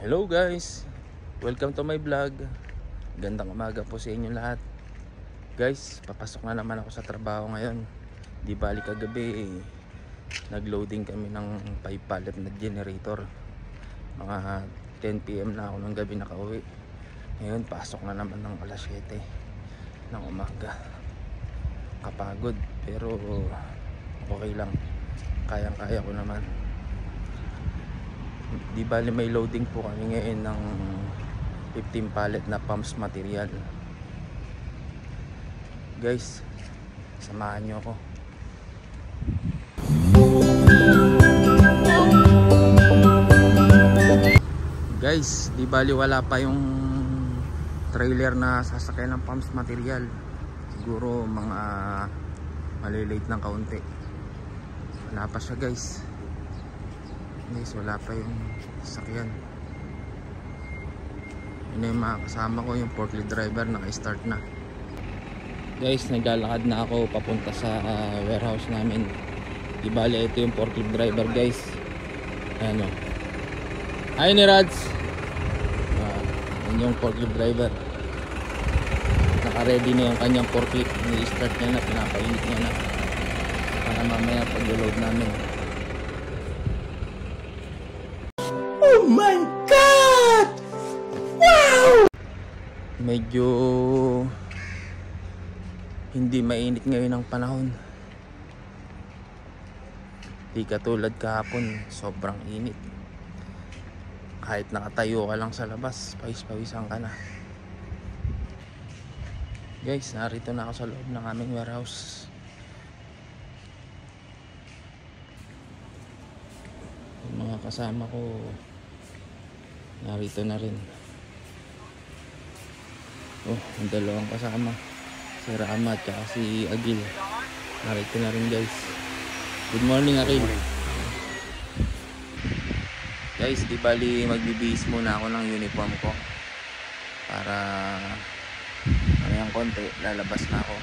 Hello guys, welcome to my vlog. Gandang umaga po sa inyo lahat. Guys, papasok na naman ako sa trabaho ngayon. Di bali kagabi nagloading kami ng 5 pallet na generator. Mga 10 PM na ako ng gabi nakauwi. Ngayon pasok na naman ng alas 7 ng umaga. Kapagod pero okay lang, kayang kaya ko naman. Di bali may loading po kami ngayon ng 15 pallet na pumps material. Guys, samahan nyo ako. Guys, di bali wala pa yung trailer na sasakyan ng pumps material. Siguro mga malilate ng kaunti. Wala pa siya guys. Guys, wala pa yung sasakyan. Yun yung mga kasama ko, yung forklift driver naka-start na. Guys, naglalakad na ako papunta sa warehouse namin. Di bali ito yung forklift driver guys. Ayan o. Hi ni Rads. Yan yung forklift driver. Naka-ready na yung kanyang forklift. Ni-start niya na, pinapainit niya na para mamaya pag-load namin. Oh my God! Wow! Medyo hindi mainit ngayon ang panahon. Di katulad kahapon, sobrang init. Kahit nakatayo ka lang sa labas, pawis-pawisan ka na. Guys, narito na ako sa loob ng aming warehouse. Yung mga kasama ko narito na rin. Oh, ang dalawang kasama, si Rama at si Agil, narito na rin guys. Good morning Agil. Guys, di bali magbibihis muna ako ng uniform ko para mamayang konti lalabas na ako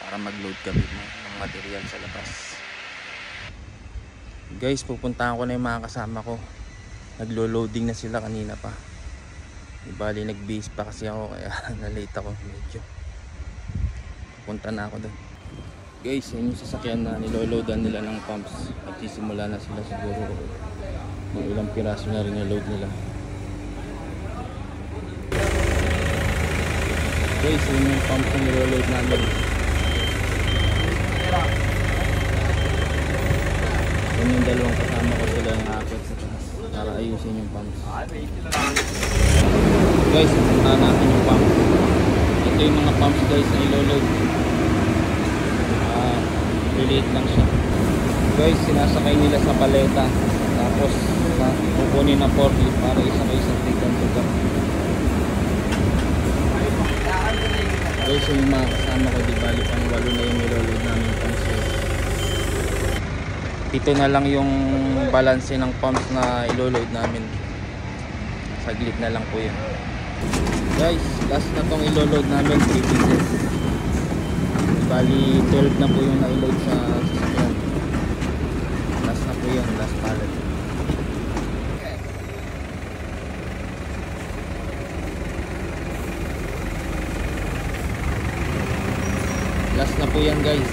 para mag-load kami ng material sa labas. Guys, pupuntahan ko na yung mga kasama ko. Naglo-loading na sila kanina pa. Di bali nag-base pa kasi ako kaya na-late ako medyo. Pupunta na ako doon. Guys, yun yung sasakyan na niloloadan nila ng pumps. Magsisimula na sila siguro. May ilang piraso na rin na load nila. Guys, yun yung pumps na niloload namin. Yun yung dalawang kasama ko, sila yung akit sa taas para ayusin yung pumps. Guys, puntahan natin yung pump. Ito yung mga pumps guys na iloload. Relate lang siya. Guys, sinasakay nila sa paleta. Tapos kukunin na forklift para isakay sa tigan-tugan. Guys, yung mga kasama ko, di bali pang 8 na yung iloload namin pumps. Ito na lang yung balance ng pumps na iloload namin. Saglit na lang po yun. Guys, last na tong iloload namin, 3 pieces. Bali 12 na po yung na-load sa sasakyan. Last na po yun, last pallet. Last na po yan guys.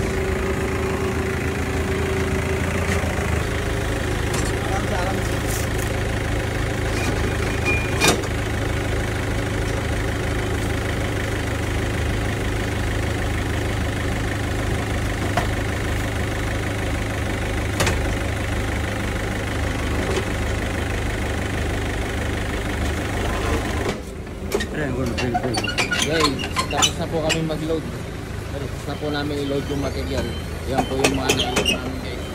Guys, tapos na po kami mag-load. Tapos na po namin i-load yung material. Yan po yung mga na-load namin guys.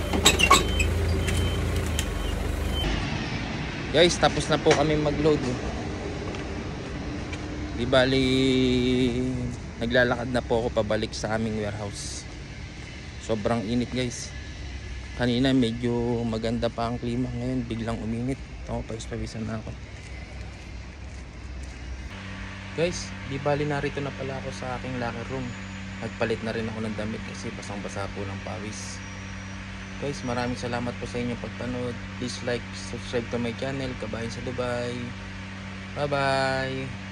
Guys, tapos na po kami mag-load. Di bali naglalakad na po ako pabalik sa aming warehouse. Sobrang init guys. Kanina medyo maganda pa ang klima, ngayon biglang uminit. Ako, pawis-pawisan na ako. Guys, di bali narito na pala ako sa aking locker room. Nagpalit na rin ako ng damit kasi basang-basa po ng pawis. Guys, maraming salamat po sa inyong pagpanood. Please like, subscribe to my channel, Kabayan sa Dubai. Bye bye.